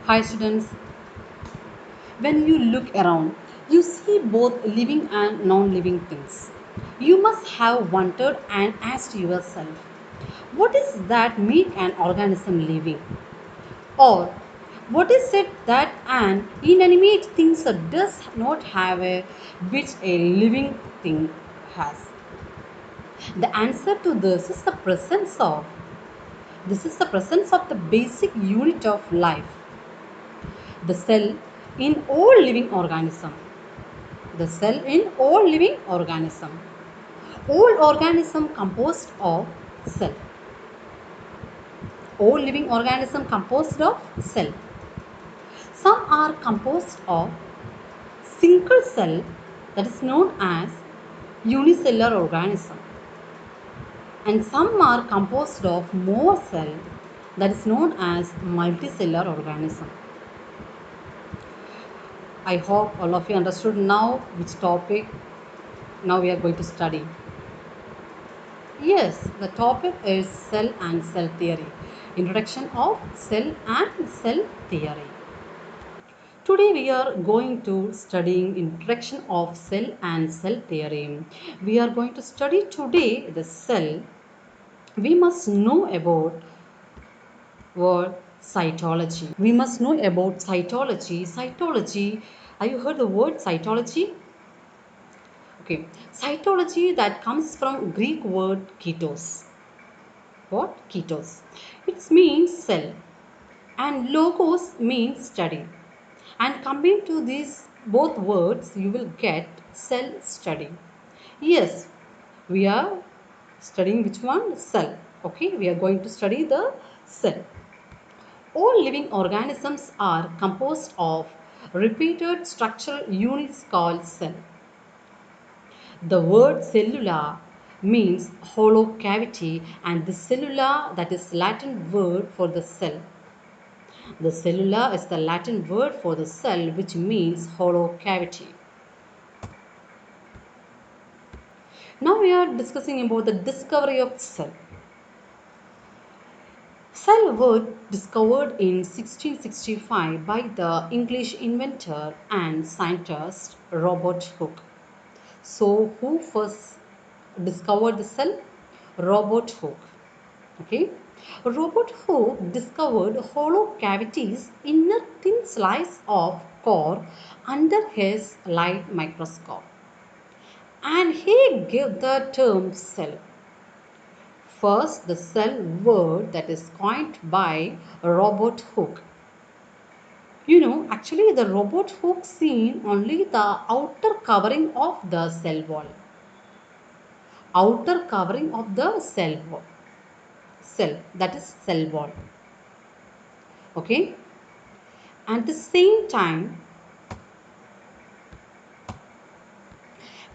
Hi students, when you look around, you see both living and non-living things. You must have wondered and asked yourself, what is that make an organism living? Or what is it that an inanimate thing does not have which a living thing has? The answer to this is the presence of the basic unit of life, the cell in all living organism. The cell in all living organism. All organism composed of cell. All living organism composed of cell. Some are composed of single cell, that is known as unicellular organism, and some are composed of more cell, that is known as multicellular organism. I hope all of you understood now which topic now we are going to study. Yes, the topic is cell and cell theory. Introduction of cell and cell theory. Today we are going to studying introduction of cell and cell theory. We are going to study today the cell. We must know about word cytology. We must know about cytology. Cytology. Have you heard the word cytology? Okay. Cytology that comes from Greek word ketos. What? Ketos. It means cell and logos means study. And coming to these both words, you will get cell study. Yes, we are studying which one? Cell. Okay, we are going to study the cell. All living organisms are composed of repeated structural units called cell. The word cellular means hollow cavity, and the cellula, that is Latin word for the cell. The cellula is the Latin word for the cell, which means hollow cavity. Now we are discussing about the discovery of cell. Cell was discovered in 1665 by the English inventor and scientist Robert Hooke. So who first discovered the cell? Robert Hooke. Okay. Robert Hooke discovered hollow cavities in a thin slice of core under his light microscope, and he gave the term cell. First, the cell word that is coined by Robert Hooke. Actually, the Robert Hooke seen only the outer covering of the cell wall. Outer covering of the cell wall. Cell, that is cell wall. Okay. At the same time,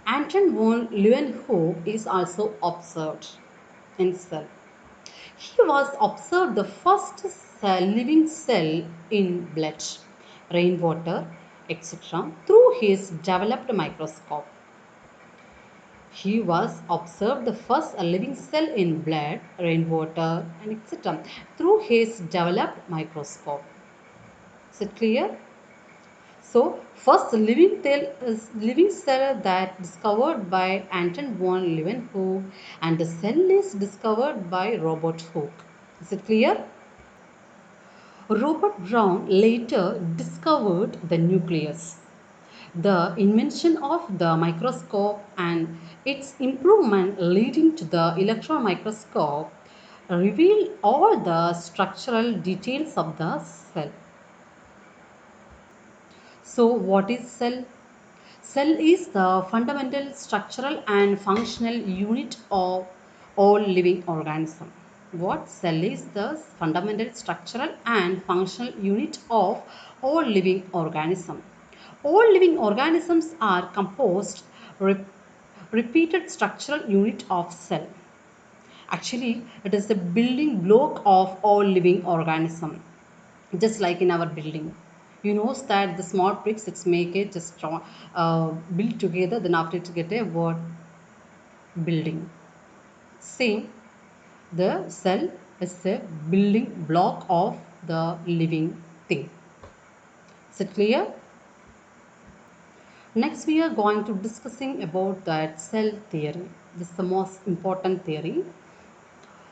Anton von Leeuwenhoek is also observed in cell. He was observed the first living cell in blood, rainwater, etc. through his developed microscope. He was observed the first living cell in blood, rainwater, and etc. through his developed microscope. Is it clear? So, first living cell that discovered by Anton von Leeuwenhoek, and the cell is discovered by Robert Hooke. Is it clear? Robert Brown later discovered the nucleus. The invention of the microscope and its improvement leading to the electron microscope revealed all the structural details of the cell. So, what is cell? Cell is the fundamental structural and functional unit of all living organisms. What? Cell is the fundamental structural and functional unit of all living organisms. All living organisms are composed repeated structural unit of cell. Actually, it is the building block of all living organism. Just like in our building, that the small bricks it's make it just strong, build together, then after it get a word building. Same, the cell is the building block of the living thing. Is it clear? Next, we are going to discussing about that cell theory. This is the most important theory.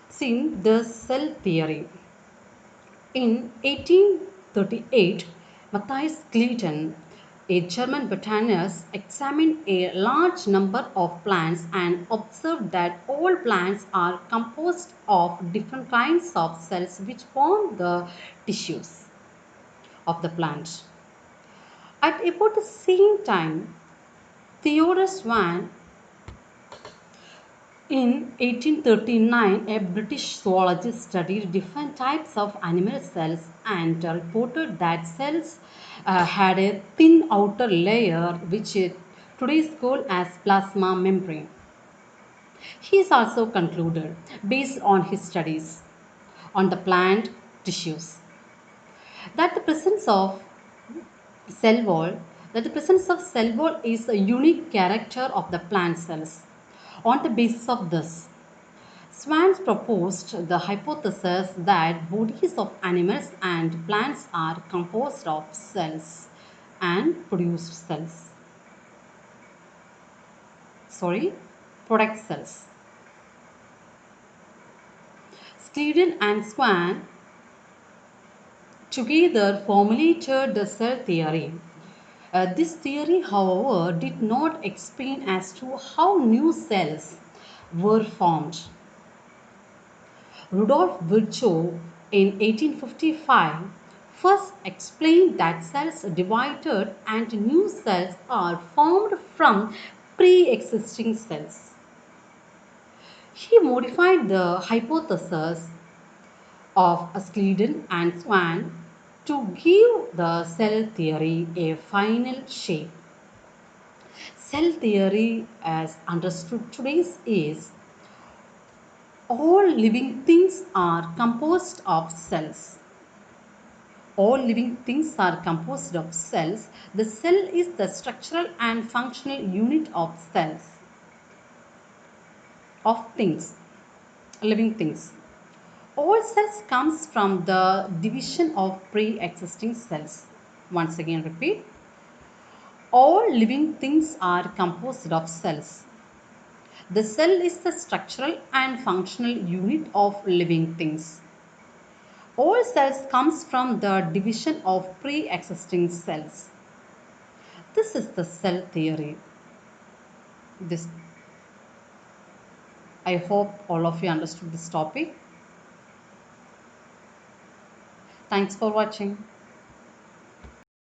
See, the cell theory. In 1838, Matthias Gleaton, a German botanist, examined a large number of plants and observed that all plants are composed of different kinds of cells which form the tissues of the plant. At about the same time, Theodore Swan, in 1839, a British zoologist studied different types of animal cells and reported that cells had a thin outer layer which today is called as plasma membrane. He is also concluded, based on his studies on the plant tissues, that the presence of cell wall is a unique character of the plant cells. On the basis of this, Swans proposed the hypothesis that bodies of animals and plants are composed of cells and produce cells. Sorry, product cells. Sleeden and Swan together formulated the cell theory. This theory, however, did not explain as to how new cells were formed. Rudolf Virchow in 1855 first explained that cells divided and new cells are formed from pre-existing cells. He modified the hypothesis of Sleeden and Swan to give the cell theory a final shape. Cell theory, as understood today, is all living things are composed of cells. All living things are composed of cells. The cell is the structural and functional unit of cells, of things, living things. All cells comes from the division of pre-existing cells. Once again repeat. All living things are composed of cells. The cell is the structural and functional unit of living things. All cells comes from the division of pre-existing cells. This is the cell theory. I hope all of you understood this topic. Thanks for watching.